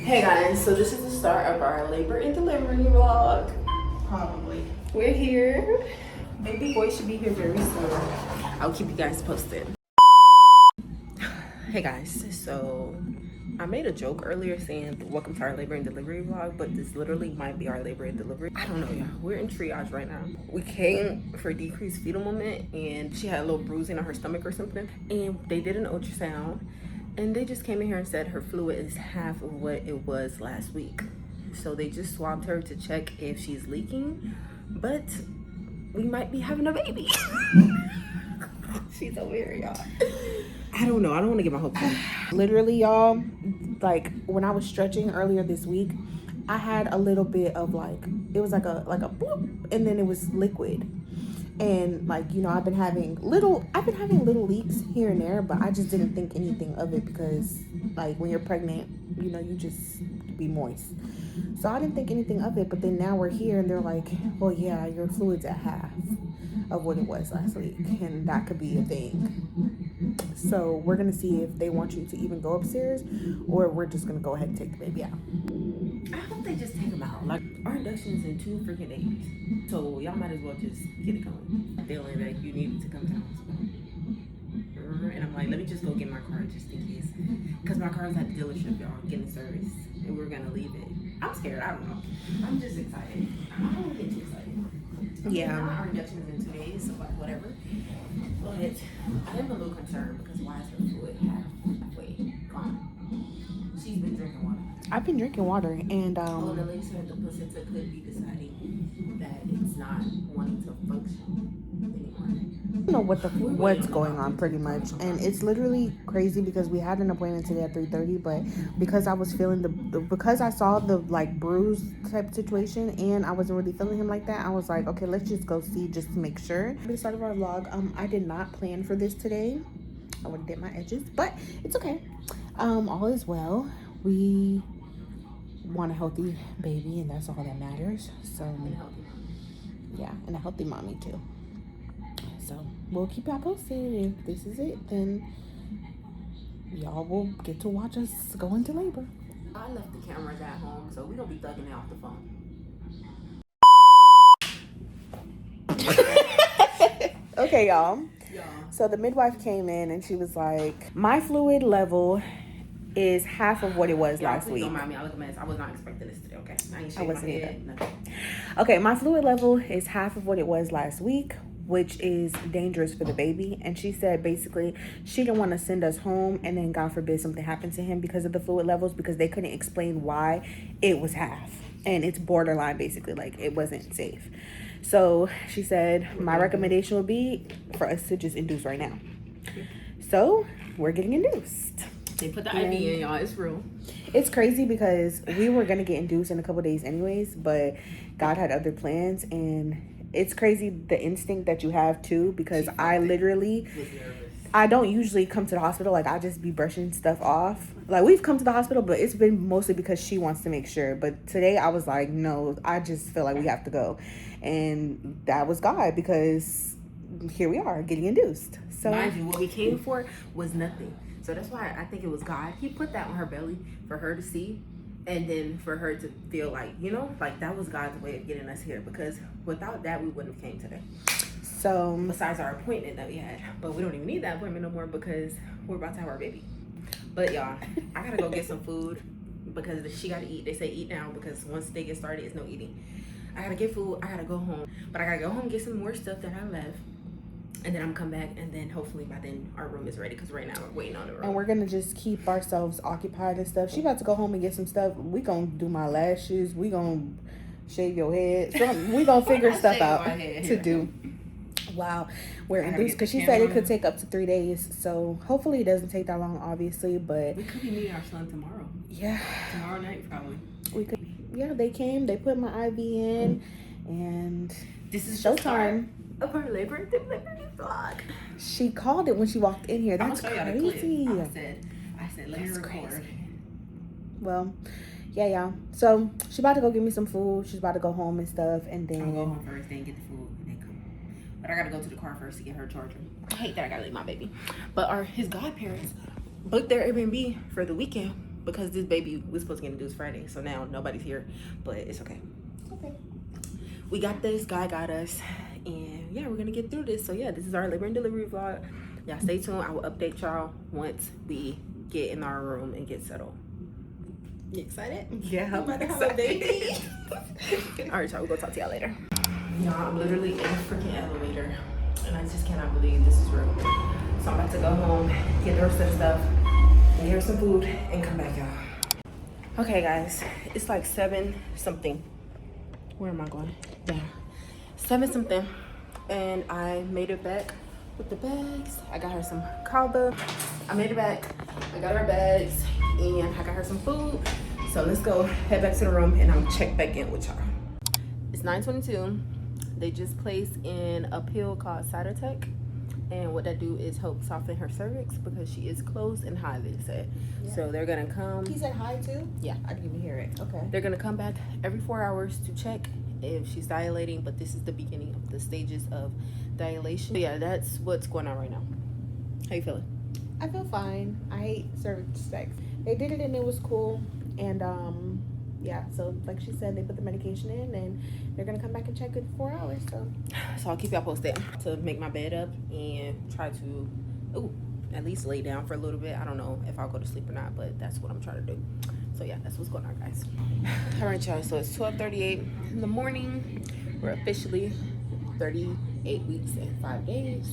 Hey guys, so this is the start of our labor and delivery vlog. Probably. We're here. Baby boy should be here very soon. I'll keep you guys posted. Hey guys, so I made a joke earlier saying welcome to our labor and delivery vlog, but this literally might be our labor and delivery. I don't know, y'all. We're in triage right now. We came for decreased fetal moment and she had a little bruising on her stomach or something, and they did an ultrasound. And they just came in here and said her fluid is half of what it was last week. So they just swabbed her to check if she's leaking, but we might be having a baby. She's over here, y'all. I don't know. I don't want to get my hopes up. Literally, y'all, like when I was stretching earlier this week, I had a little bit of like, it was like a bloop, and then it was liquid. And like, you know, I've been having little leaks here and there, but I just didn't think anything of it because like when you're pregnant, you know, you just be moist. So I didn't think anything of it, but then now we're here and they're like, well, yeah, your fluid's at half of what it was last week, and that could be a thing. So we're gonna see if they want you to even go upstairs or we're just gonna go ahead and take the baby out. I hope they just take them out. Like, our induction is in 2 freaking days. So y'all might as well just get it going. Feeling that you needed to come to the hospital. And I'm like, let me just go get my car just in case. Because my car's at the dealership, y'all, getting service. And we're gonna leave it. I'm scared, I don't know. I'm just excited. I don't want to get too excited. Yeah. Our induction is in 2 days, so like whatever. But I am a little concerned because why is her fluid halfway gone? She's been drinking water. I've been drinking water, and the lady said the placenta could be deciding that it's not wanting to function anymore. I don't know what's going on pretty much, and it's literally crazy because we had an appointment today at 3:30, but because I was feeling because I saw the like bruise type situation and I wasn't really feeling him like that, I was like, okay, let's just go see just to make sure. At the start of our vlog, I did not plan for this today. I would have did my edges, but it's okay. All is well. We want a healthy baby, and that's all that matters. So yeah, and a healthy mommy too. So we'll keep y'all posted. If this is it, then y'all will get to watch us go into labor. I left the cameras at home, so we're gonna be thugging it off the phone. Okay, y'all. So the midwife came in and she was like, my fluid level is half of what it was last week. Don't mind me, I look a mess. I was not expecting this today, okay? I ain't shaking wasn't my either. head, nothing. Okay, my fluid level is half of what it was last week, which is dangerous for the baby. And she said basically she didn't want to send us home and then God forbid something happened to him because of the fluid levels, because they couldn't explain why it was half. And it's borderline basically, like it wasn't safe. So she said my recommendation would be for us to just induce right now. So we're getting induced. They put the IV in, y'all. It's real. It's crazy because we were going to get induced in a couple days anyways, but God had other plans. And it's crazy the instinct that you have too, because I don't usually come to the hospital. Like I just be brushing stuff off. Like we've come to the hospital, but it's been mostly because she wants to make sure. But today I was like, no, I just feel like we have to go. And that was God, because here we are getting induced. So mind you, what we came for was nothing. So that's why I think it was God. He put that on her belly for her to see, and then for her to feel like, you know, like that was God's way of getting us here, because without that we wouldn't have came today. So besides our appointment that we had, but we don't even need that appointment no more because we're about to have our baby. But y'all, I gotta go get some food because she gotta eat. They say eat now because once they get started, it's no eating. I gotta get food. I gotta go home, but I gotta go home and get some more stuff that I left. And then I'm come back, and then hopefully by then our room is ready, because right now we're waiting on the room. And we're gonna just keep ourselves occupied and stuff. She about to go home and get some stuff. We gonna do my lashes. We gonna shave your head. So we gonna figure stuff out to do. Wow, we're induced because she said it could take up to 3 days. So hopefully it doesn't take that long, obviously. But we could be meeting our son tomorrow. Yeah, tomorrow night probably. We could. Yeah, they came. They put my IV in, and this is showtime. Of her labor and delivery vlog. She called it when she walked in here. That's crazy. I said, let me record. Crazy. Well, yeah, y'all. So she's about to go get me some food. She's about to go home and stuff, and then I'll go home first, then get the food, and then come. But I gotta go to the car first to get her charger. I hate that I gotta leave my baby. But his godparents booked their Airbnb for the weekend. because this baby was supposed to get induced Friday, so now nobody's here, but it's okay. Okay. We got this. God got us, and yeah, we're gonna get through this. So yeah, this is our labor and delivery vlog. Y'all stay tuned. I will update y'all once we get in our room and get settled. You excited? Yeah, I'm about to have a baby. All right, y'all. We'll go talk to y'all later. Y'all, I'm literally in a freaking elevator, and I just cannot believe this is real. So I'm about to go home, get the rest of the stuff, and get her some food, and come back, y'all. Okay, guys, it's like 7 something. Where am I going? Down. 7 something, and I made it back with the bags. I got her some kava. I made it back. I got her bags, and I got her some food. So let's go head back to the room, and I'll check back in with y'all. It's 9:22. They just placed in a pill called Cytotec, and what that do is help soften her cervix because she is closed and high, they said. Yeah. So they're gonna come. He said high too? Yeah. I didn't even hear it. Okay. They're gonna come back every 4 hours to check if she's dilating, but this is the beginning of the stages of dilation. So yeah, that's what's going on right now. How you feeling? I feel fine. I hate cervix sex. They did it and it was cool. And yeah, so like she said, they put the medication in and they're gonna come back and check in 4 hours. So I'll keep y'all posted. To make my bed up and try to at least lay down for a little bit. I don't know if I'll go to sleep or not, but that's what I'm trying to do. So yeah, that's what's going on, guys. All right, y'all, so it's 12:38 in the morning. We're officially 38 weeks and 5 days.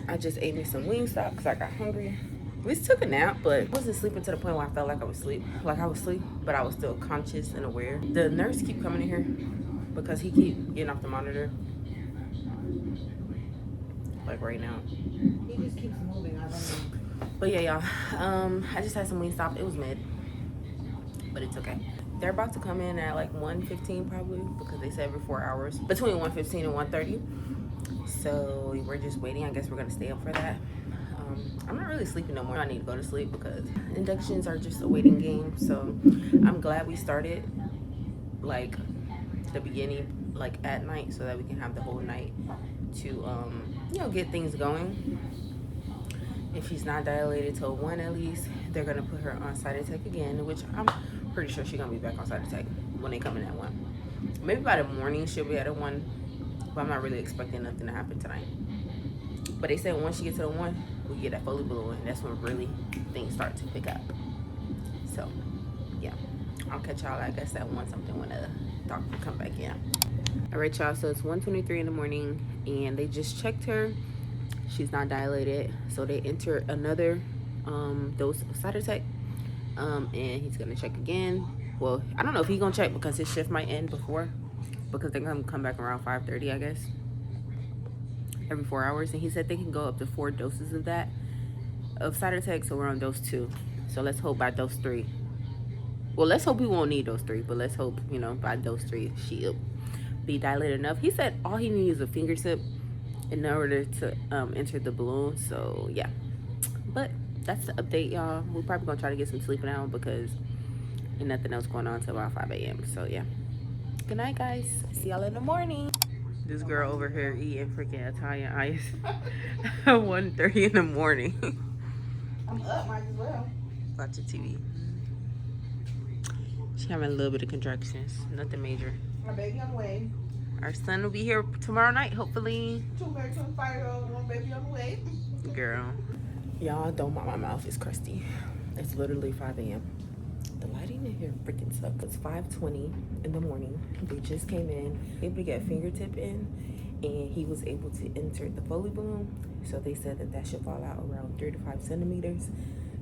I just ate me some Wingstop because I got hungry. We took a nap, but I wasn't sleeping to the point where I felt like I was asleep. Like I was asleep, but I was still conscious and aware. The nurse keep coming in here because he keep getting off the monitor. Like right now. he just keeps moving. I don't know. But yeah, y'all. I just had some Wingstop. It was mid, but it's okay. They're about to come in at like 1:15 probably because they said every 4 hours. Between 1:15 and 1:30. So we're just waiting. I guess we're gonna stay up for that. I'm not really sleeping no more. I need to go to sleep because inductions are just a waiting game. So I'm glad we started like the beginning, like at night, so that we can have the whole night to you know, get things going. If she's not dilated till 1 at least, they're gonna put her on Cytotec again, which I'm pretty sure she's gonna be back on Cytotec when they come in at 1. Maybe by the morning she'll be at a 1, but I'm not really expecting nothing to happen tonight. But they said once she gets to the 1, we get that fully balloon, and that's when really things start to pick up. So yeah, I'll catch y'all, I guess, at 1 something when the doctor come back in. All right, y'all, so it's 1:23 in the morning, and they just checked her. She's not dilated, so they enter another dose of Cytotec, and he's gonna check again. Well, I don't know if he's gonna check because his shift might end before, because they're gonna come back around 5:30, I guess, every 4 hours. And he said they can go up to 4 doses of that, of Cytotec, so we're on dose 2. So let's hope by dose 3. Well, let's hope we won't need dose 3, but let's hope, you know, by dose 3 she'll be dilated enough. He said all he needs is a fingertip in order to enter the balloon. So yeah, but that's the update, y'all. We're probably gonna try to get some sleep now because ain't nothing else going on till about 5 a.m. So yeah, good night, guys. See y'all in the morning. This girl over here eating freaking Italian ice at 1:30 in the morning. I'm up, might as well. Watching TV. She having a little bit of contractions, nothing major. My baby on the way. Our son will be here tomorrow night, hopefully. 2 very 25-year-old, 1 baby on the way. Girl. Y'all, don't mind my mouth, it's crusty. It's literally 5 a.m. The lighting in here freaking sucks. It's 5:20 in the morning. They just came in, able to get a fingertip in, and he was able to insert the Foley balloon. So they said that that should fall out around 3 to 5 centimeters.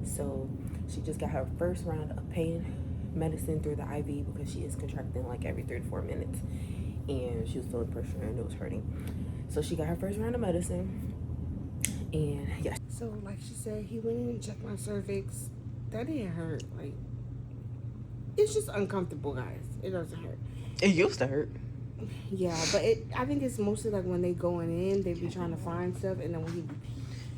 So she just got her first round of pain medicine through the IV because she is contracting like every 3 to 4 minutes. And she was feeling pressure and it was hurting. So she got her first round of medicine. And yeah. So like she said, he went in and checked my cervix. That didn't hurt. Like, it's just uncomfortable, guys. It doesn't hurt. It used to hurt. Yeah, but I think it's mostly like when they going in, they be trying to find stuff, and then when he...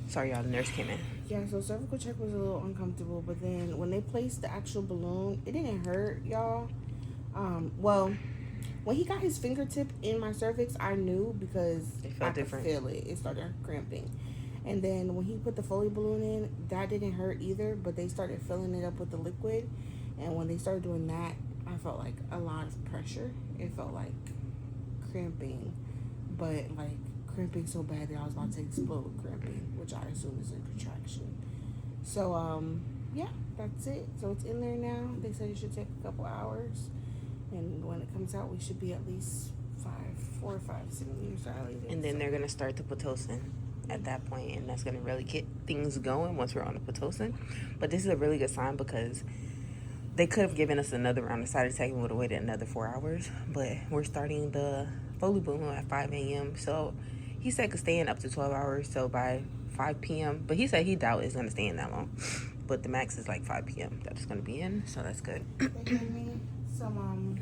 Sorry, y'all, the nurse came in. Yeah, so cervical check was a little uncomfortable, but then when they placed the actual balloon, it didn't hurt, y'all. Well, when he got his fingertip in my cervix, I knew because it felt different. Could feel it. It started cramping. And then when he put the Foley balloon in, that didn't hurt either, but they started filling it up with the liquid. And when they started doing that, I felt like a lot of pressure. It felt like cramping, but like cramping so bad that I was about to explode cramping, which I assume is a contraction. So, yeah, that's it. So it's in there now. They said it should take a couple hours. And when it comes out, we should be at least 4 or 5 centimeters dilated. And then they're going to start the Pitocin at that point, and that's going to really get things going once we're on the Pitocin. But this is a really good sign because they could have given us another round. Decided to take and would have waited another 4 hours. But we're starting the Foley balloon at 5 a.m. So he said it could stay in up to 12 hours. So by 5 p.m. But he said he doubt it's going to stay in that long. But the max is like 5 p.m. that it's going to be in. So that's good. They gave me some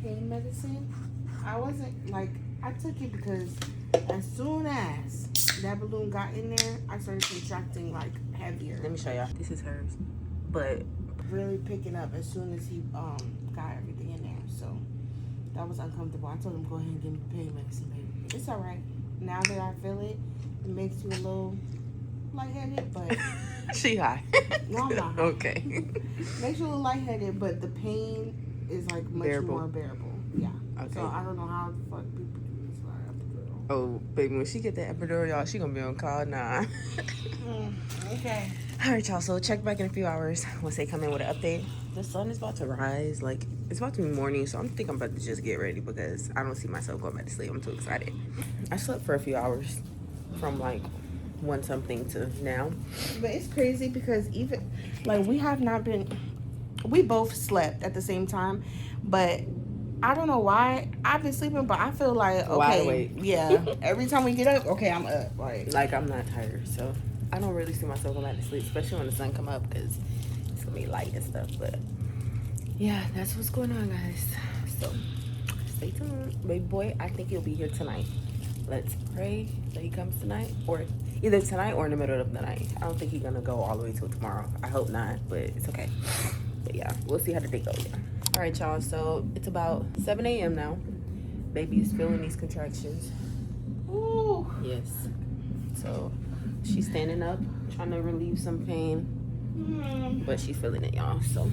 pain medicine. I wasn't like, I took it because as soon as that balloon got in there, I started contracting like heavier. Let me show y'all. This is hers. But really picking up as soon as he got everything in there. So that was uncomfortable. I told him go ahead and give me the pain medicine, baby. It's all right. Now that I feel it, it makes you a little lightheaded, but she high. No, I'm not high. Okay. Makes you a little lightheaded, but the pain is like much more bearable. Yeah. Okay. So I don't know how the fuck people do this for epidural. Oh, baby, when she get that epidural, y'all, she gonna be on call 9. Okay. All right, y'all. So check back in a few hours once they come in with an update. The sun is about to rise. Like, it's about to be morning, so I'm about to just get ready because I don't see myself going back to sleep. I'm too excited. I slept for a few hours from like 1 something to now. But it's crazy because even like we both slept at the same time, but I don't know why I've been sleeping, but I feel like okay, yeah. Every time we get up, okay, I'm up. Like I'm not tired, so I don't really see myself going back to sleep, especially when the sun come up because it's gonna be light and stuff. But yeah, that's what's going on, guys. So stay tuned, baby boy. I think he'll be here tonight. Let's pray that he comes tonight, or either tonight or in the middle of the night. I don't think he's gonna go all the way till tomorrow. I hope not, but it's okay. But yeah, we'll see how the day goes. Yeah. All right, y'all. So it's about 7 a.m. now. Baby is feeling these contractions. ooh. Yes. So she's standing up, trying to relieve some pain, but she's feeling it, y'all. So.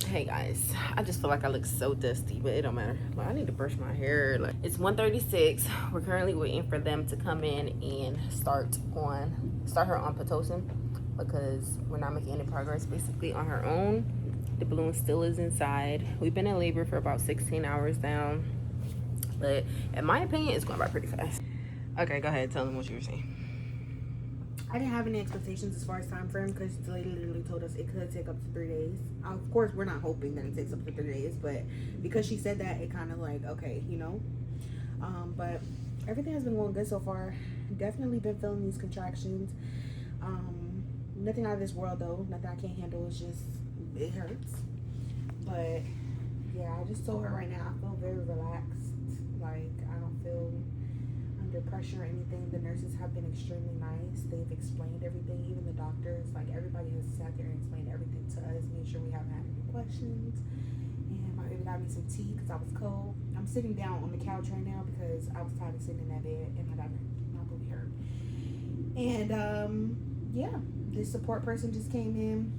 Hey guys, I just feel like I look so dusty, but it don't matter. Like, I need to brush my hair. Like, it's 1:36. We're currently waiting for them to come in and start her on Pitocin because we're not making any progress basically on her own. The balloon still is inside. We've been in labor for about 16 hours now, but in my opinion, it's going by pretty fast. Okay, go ahead. Tell them what you were saying. I didn't have any expectations as far as time frame because the lady literally told us it could take up to 3 days. Of course, we're not hoping that it takes up to 3 days, but because she said that, it kind of like, okay, you know. But everything has been going good so far. Definitely been feeling these contractions. Nothing out of this world though. Nothing I can't handle. It's just, it hurts. But yeah, I just told her right now, I feel very relaxed. Like, I don't feel under pressure or anything. The nurses have been extremely nice. They've explained everything. Even the doctors, like everybody has sat there and explained everything to us, made sure we haven't had any questions. And my baby got me some tea because I was cold. I'm sitting down on the couch right now because I was tired of sitting in that bed and my booty hurt. And yeah, this support person just came in,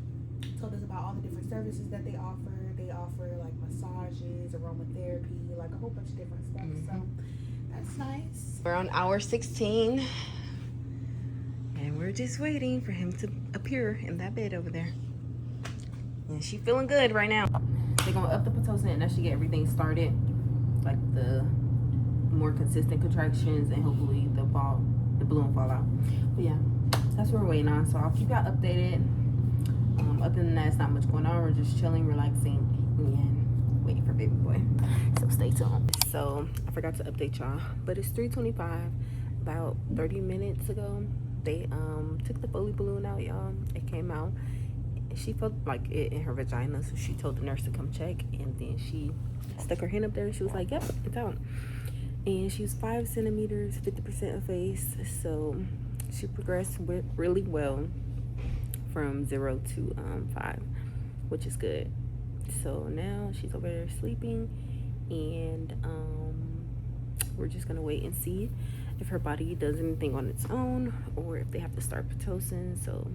told us about all the different services that they offer. They offer like massages, aromatherapy, like a whole bunch of different stuff. So that's nice. We're on hour 16. And we're just waiting for him to appear in that bed over there. And she feeling good right now. They're gonna up the Pitocin and that should get everything started. Like the more consistent contractions and hopefully the balloon fall out. But yeah, that's what we're waiting on. So I'll keep y'all updated. Other than that, it's not much going on. We're just chilling, relaxing, and waiting for baby boy. So stay tuned. So I forgot to update y'all, but it's 3:25. About 30 minutes ago, they took the Foley balloon out, y'all. It came out. She felt like it in her vagina, so she told the nurse to come check, and then she stuck her hand up there and she was like, yep, it's out. And she was 5 centimeters, 50% of face, so she progressed really well from 0 to 5, which is good. So now she's over there sleeping, and we're just gonna wait and see if her body does anything on its own or if they have to start Pitocin. So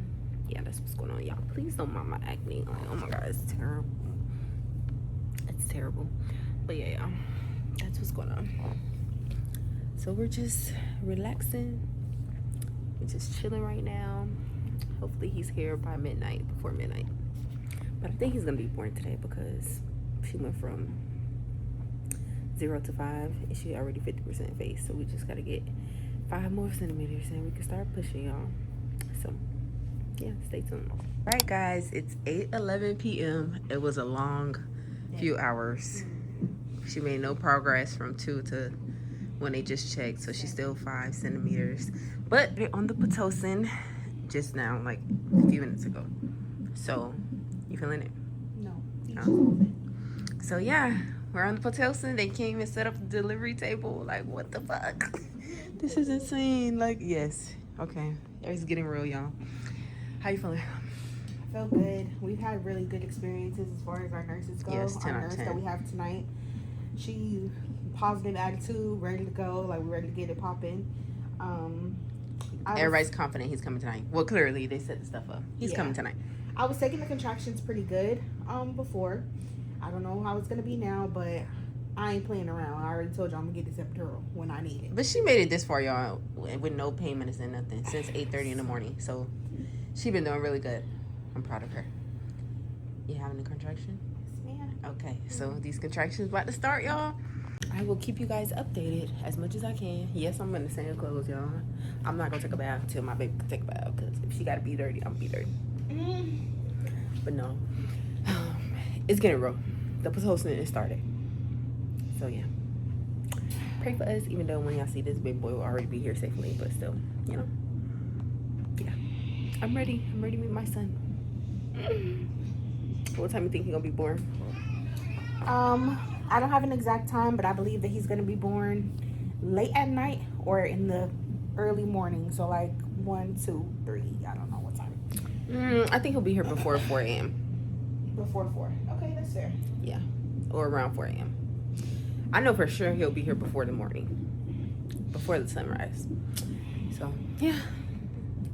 yeah, that's what's going on, y'all. Please don't mind my acne. Like, oh my god, it's terrible. It's terrible. But yeah, y'all, that's what's going on. So we're just relaxing. We're just chilling right now. Hopefully he's here by midnight, before midnight. But I think he's gonna be born today because she went from 0 to 5 and she already 50% face. So we just gotta get 5 more centimeters and we can start pushing, y'all. So yeah, stay tuned. All right, guys, it's 8:11 p.m. It was a long few hours. She made no progress from 2 to when they just checked, so she's still 5 centimeters. But they're on the Pitocin just now, like a few minutes ago. So, you feeling it? No. So yeah, we're on the Pitocin. They came and set up the delivery table. Like, what the fuck? This is insane. Like, yes. Okay, it's getting real, y'all. How you feeling? I feel good. We've had really good experiences as far as our nurses go. Yes, 10 our out of nurse 10. that we have tonight, she positive attitude, ready to go. Like, we're ready to get it popping. Everybody's confident he's coming tonight. Well, clearly they set the stuff up. He's coming tonight. I was taking the contractions pretty good before. I don't know how it's gonna be now, but I ain't playing around. I already told you I'm gonna get this epidural when I need it. But she made it this far, y'all, with no pain medicine, nothing, since 8:30 in the morning. So she been doing really good. I'm proud of her. You having a contraction? Yes, ma'am. Okay, so these contractions about to start, y'all. I will keep you guys updated as much as I can. Yes, I'm in the same clothes, y'all. I'm not gonna take a bath until my baby can take a bath, because if she gotta be dirty, I'm gonna be dirty. But no, it's getting real. The Pitocin is started. So yeah, pray for us. Even though when y'all see this, baby boy will already be here safely, but still, you know. Yeah, I'm ready. I'm ready to meet my son. What time you think he's gonna be born? I don't have an exact time, but I believe that he's gonna be born late at night or in the early morning. So like 1, 2, 3. I don't know what time. I think he'll be here before 4 a.m. Before 4. Okay, that's fair. Yeah, or around 4 a.m. I know for sure he'll be here before the morning, before the sunrise. So yeah,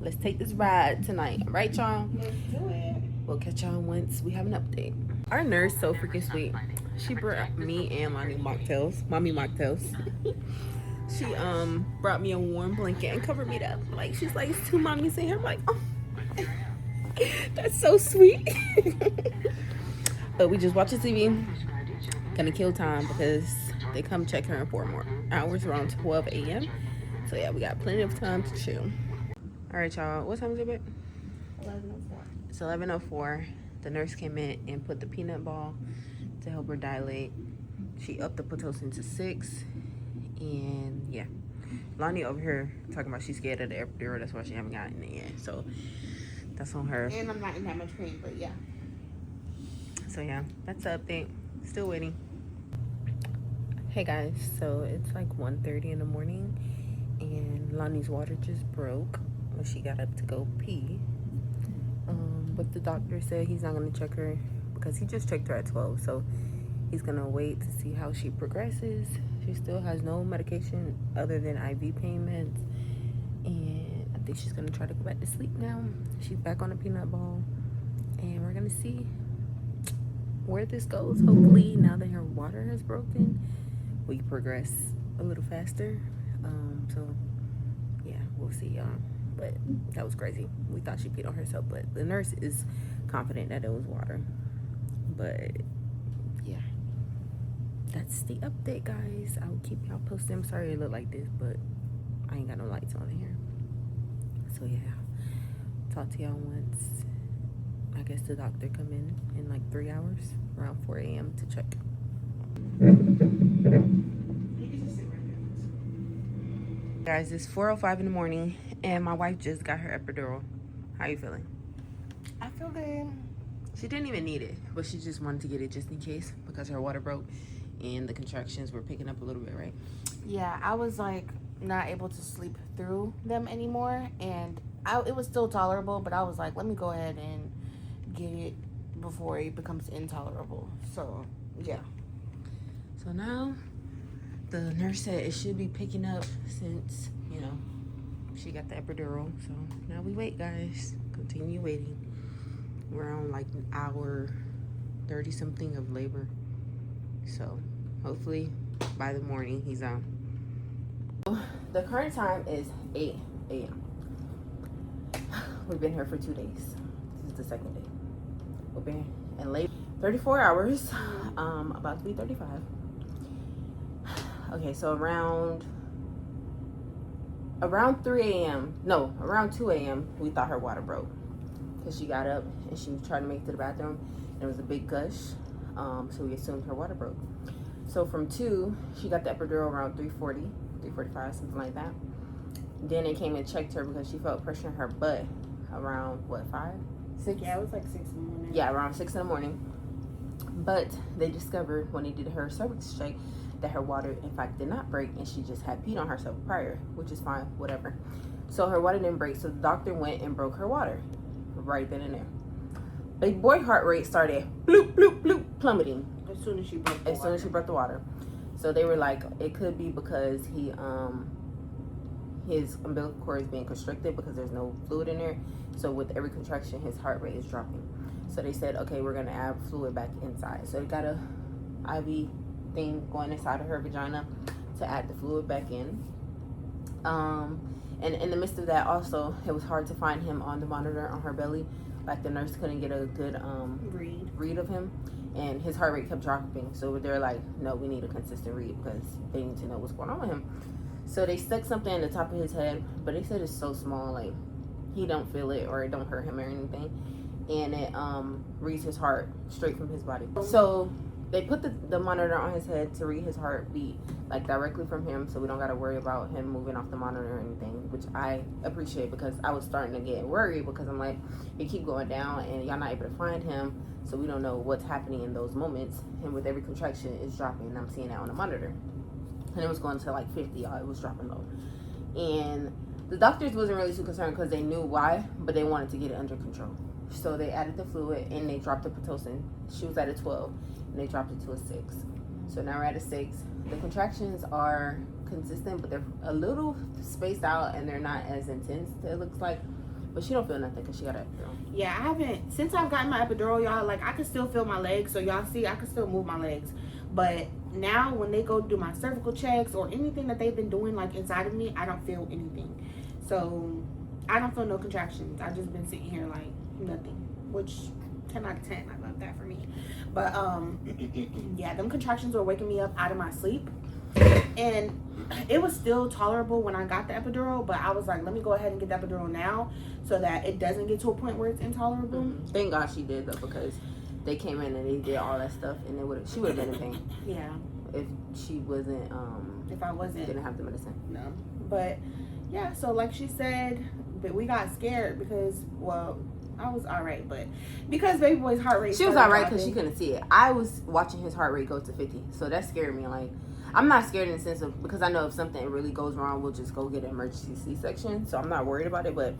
let's take this ride tonight, right, y'all? Let's do it. We'll catch y'all once we have an update. Our nurse so freaking sweet. She brought me and Lonnie mocktails, mommy mocktails. She brought me a warm blanket and covered me up. Like, she's like, it's 2 mommies in here. I'm like, oh, that's so sweet. But we just watching TV. Gonna kill time because they come check her in 4 more hours around 12 a.m. So yeah, we got plenty of time to chill. All right, y'all. What time is it, babe? 11:04. It's 11:04. The nurse came in and put the peanut ball to help her dilate. She upped the Pitocin to 6. And yeah, Lonnie over here talking about she's scared of the epidural. That's why she haven't gotten it yet. So that's on her. And I'm not in that much pain, but yeah. So yeah, that's the update. Still waiting. Hey guys, so it's like 1:30 in the morning and Lonnie's water just broke when she got up to go pee. But the doctor said he's not going to check her because he just checked her at 12. So he's going to wait to see how she progresses. She still has no medication other than IV pain meds. And I think she's going to try to go back to sleep now. She's back on the peanut ball. And we're going to see where this goes. Hopefully, now that her water has broken, we progress a little faster. So, yeah, we'll see, y'all. but that was crazy. We thought she peed on herself, but the nurse is confident that it was water. But yeah, that's the update, guys. I will keep y'all posted. I'm sorry it looked like this, but I ain't got no lights on in here. So yeah, talk to y'all once I guess the doctor come in like 3 hours, around 4 a.m. to check. Guys, it's 4:05 in the morning, and my wife just got her epidural. How you feeling? I feel good. She didn't even need it, but she just wanted to get it just in case because her water broke and the contractions were picking up a little bit, right? Yeah, I was like not able to sleep through them anymore, and it was still tolerable, but I was like, let me go ahead and get it before it becomes intolerable. So yeah. So now the nurse said it should be picking up since, you know, she got the epidural. So now we wait, guys. Continue waiting. We're on like an hour 30 something of labor. So hopefully by the morning he's on. The current time is 8 a.m. We've been here for 2 days. This is the second day. We've been in labor 34 hours. About to be 35. Okay, so around 3 a.m. No, around 2 a.m. we thought her water broke because she got up and she tried to make it to the bathroom. And it was a big gush, so we assumed her water broke. So from 2, she got the epidural around 3:40, 3:45, something like that. Then they came and checked her because she felt pressure in her butt around, what, 5? 6? Yeah, it was like 6 in the morning. Yeah, around 6 in the morning. But they discovered when they did her cervix check that her water, in fact, did not break, and she just had peed on herself prior, which is fine, whatever. So her water didn't break, so the doctor went and broke her water right then and there. Big boy heart rate started bloop, bloop, bloop, plummeting. As soon as she broke the water. As soon as she broke the water. So they were like, it could be because his umbilical cord is being constricted because there's no fluid in there. So with every contraction, his heart rate is dropping. So they said, okay, we're gonna add fluid back inside. So they got a IV thing going inside of her vagina to add the fluid back in. And in the midst of that, also, it was hard to find him on the monitor on her belly. Like the nurse couldn't get a good read of him, and his heart rate kept dropping. So they're like, no, we need a consistent read because they need to know what's going on with him. So they stuck something in the top of his head, but they said it's so small, like he don't feel it or it don't hurt him or anything, and it reads his heart straight from his body. So they put the monitor on his head to read his heartbeat like directly from him, so we don't got to worry about him moving off the monitor or anything, which I appreciate because I was starting to get worried because I'm like, it keep going down and y'all not able to find him, so we don't know what's happening in those moments. And with every contraction, it's dropping, and I'm seeing that on the monitor. And it was going to like 50, y'all. It was dropping low. And the doctors wasn't really too concerned because they knew why, but they wanted to get it under control. So they added the fluid and they dropped the Pitocin. She was at a 12 and they dropped it to a 6. So now we're at a 6. The contractions are consistent, but they're a little spaced out and they're not as intense, it looks like. But she don't feel nothing because she got an epidural. Yeah, I haven't, since I've gotten my epidural, y'all, like I can still feel my legs. So y'all see, I can still move my legs. But now when they go do my cervical checks or anything that they've been doing like inside of me, I don't feel anything. So I don't feel no contractions. I've just been sitting here like nothing, which 10 out of 10, I love that for me. But yeah, them contractions were waking me up out of my sleep, and it was still tolerable when I got the epidural, but I was like, let me go ahead and get the epidural now so that it doesn't get to a point where it's intolerable. Thank God she did though, because they came in and they did all that stuff, and she would have been in pain. Yeah, if she wasn't if I wasn't didn't have the medicine. No. But yeah, so like she said, but we got scared because, well, I was alright, but because baby boy's heart rate, she was alright because she couldn't see it. I was watching his heart rate go to 50, so that scared me. Like, I'm not scared in the sense of, because I know if something really goes wrong, we'll just go get an emergency C-section, so I'm not worried about it. But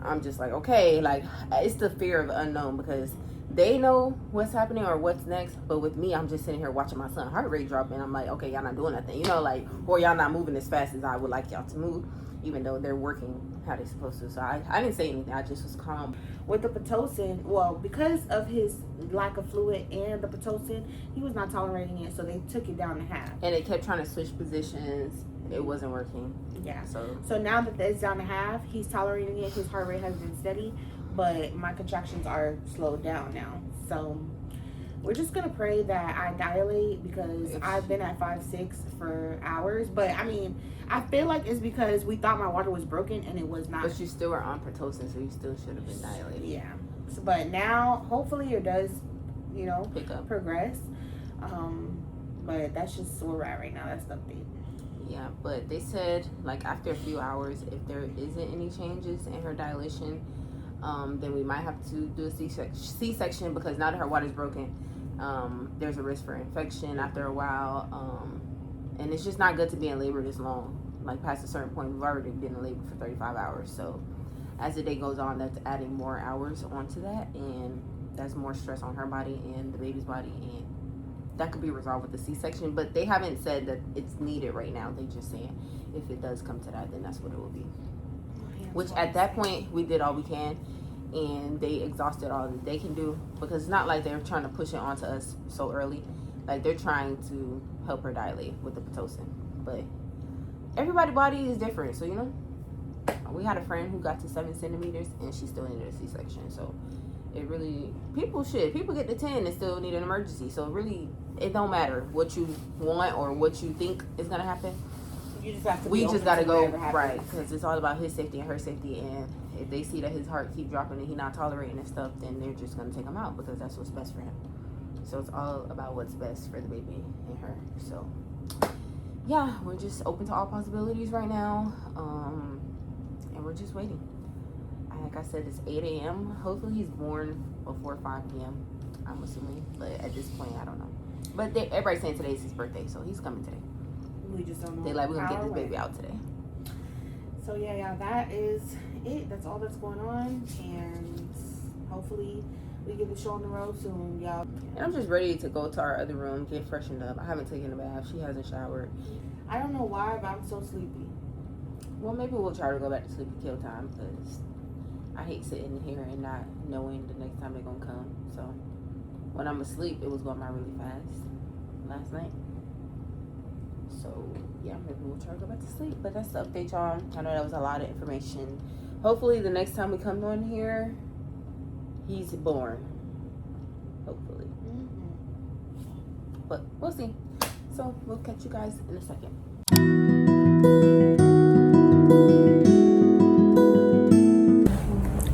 I'm just like, okay, like, it's the fear of the unknown because they know what's happening or what's next, but with me, I'm just sitting here watching my son heart rate drop, and I'm like, okay, y'all not doing nothing, you know, like, or y'all not moving as fast as I would like y'all to move, even though they're working how they're supposed to. So I didn't say anything. I just was calm. With the Pitocin, well, because of his lack of fluid and the Pitocin, he was not tolerating it, so they took it down to half. And they kept trying to switch positions, it wasn't working. Yeah. So now that it's down to half, he's tolerating it. His heart rate has been steady, but my contractions are slowed down now. So we're just gonna pray that I dilate, because I've been at 5-6 for hours. But I mean, I feel like it's because we thought my water was broken and it was not. But you still were on Pitocin, so you still should have been dilated. Yeah. So, but now, hopefully, it does, pick up, progress. But that's just where we're at right now. That's the update. Yeah, but they said, like, after a few hours, if there isn't any changes in her dilation, then we might have to do a C-section, because now that her water's broken, there's a risk for infection after a while, and it's just not good to be in labor this long. Like, past a certain point, we've already been in labor for 35 hours, so as the day goes on, that's adding more hours onto that, and that's more stress on her body and the baby's body, and that could be resolved with the C-section. But they haven't said that it's needed right now. They just saying if it does come to that, then that's what it will be. Which at that point, we did all we can, and they exhausted all that they can do, because it's not like they're trying to push it onto us so early. Like, they're trying to help her dilate with the Pitocin. But everybody's body is different, so we had a friend who got to 7 centimeters and she still needed a C-section. So it really, people get to 10 and still need an emergency. So really, it don't matter what you want or what you think is gonna happen. You just have to. We just gotta go right, because it's all about his safety and her safety. And if they see that his heart keep dropping and he's not tolerating and stuff, then they're just gonna take him out, because that's what's best for him. So it's all about what's best for the baby and her. So yeah, we're just open to all possibilities right now, and we're just waiting. Like I said, it's 8 a.m. Hopefully he's born before 5 p.m. I'm assuming, but at this point, I don't know. But everybody's saying today's his birthday, so he's coming today. We just don't know. They like, we're gonna get this baby out today. So yeah, that is it. That's all that's going on, and hopefully we get the show on the road soon, y'all. And I'm just ready to go to our other room, get freshened up. I haven't taken a bath. She hasn't showered. I don't know why, but I'm so sleepy. Well, maybe we'll try to go back to sleep and kill time, because I hate sitting here and not knowing the next time they're gonna come. So when I'm asleep, it was going by really fast last night. So yeah, maybe we'll try to go back to sleep. But that's the update, y'all. I know that was a lot of information. Hopefully the next time we come on here, he's born. Hopefully. But we'll see. So we'll catch you guys in a second.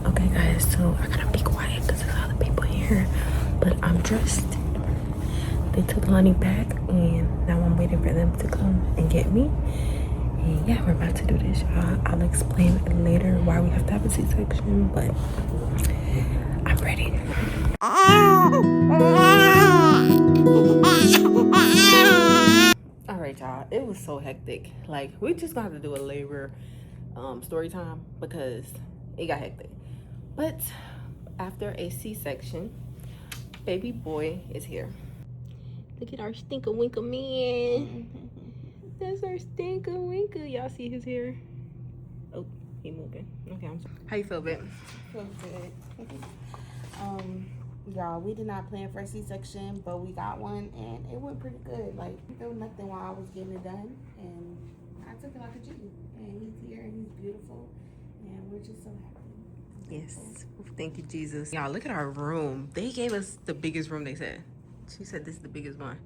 Okay guys, so I gotta be quiet because there's other people here. But I'm dressed. They took Lonnie back, and now I'm waiting for them to come and get me. And yeah, we're about to do this. I'll explain later why we have to have a C-section, but I'm ready. All right, y'all. It was so hectic. Like, we just gonna have to do a labor story time, because it got hectic. But after a C-section, baby boy is here. Look at our stinker winker man. That's our stinker winker. Y'all see his hair? Oh, he moving. Okay, I'm sorry. How you feel, babe? Feel good. Y'all, we did not plan for a C-section, but we got one, and it went pretty good. Like, there was nothing while I was getting it done, and I took it like a G. And he's here, and he's beautiful, and we're just so happy. Yes. Thank you, Jesus. Y'all, look at our room. They gave us the biggest room, they said. She said this is the biggest one.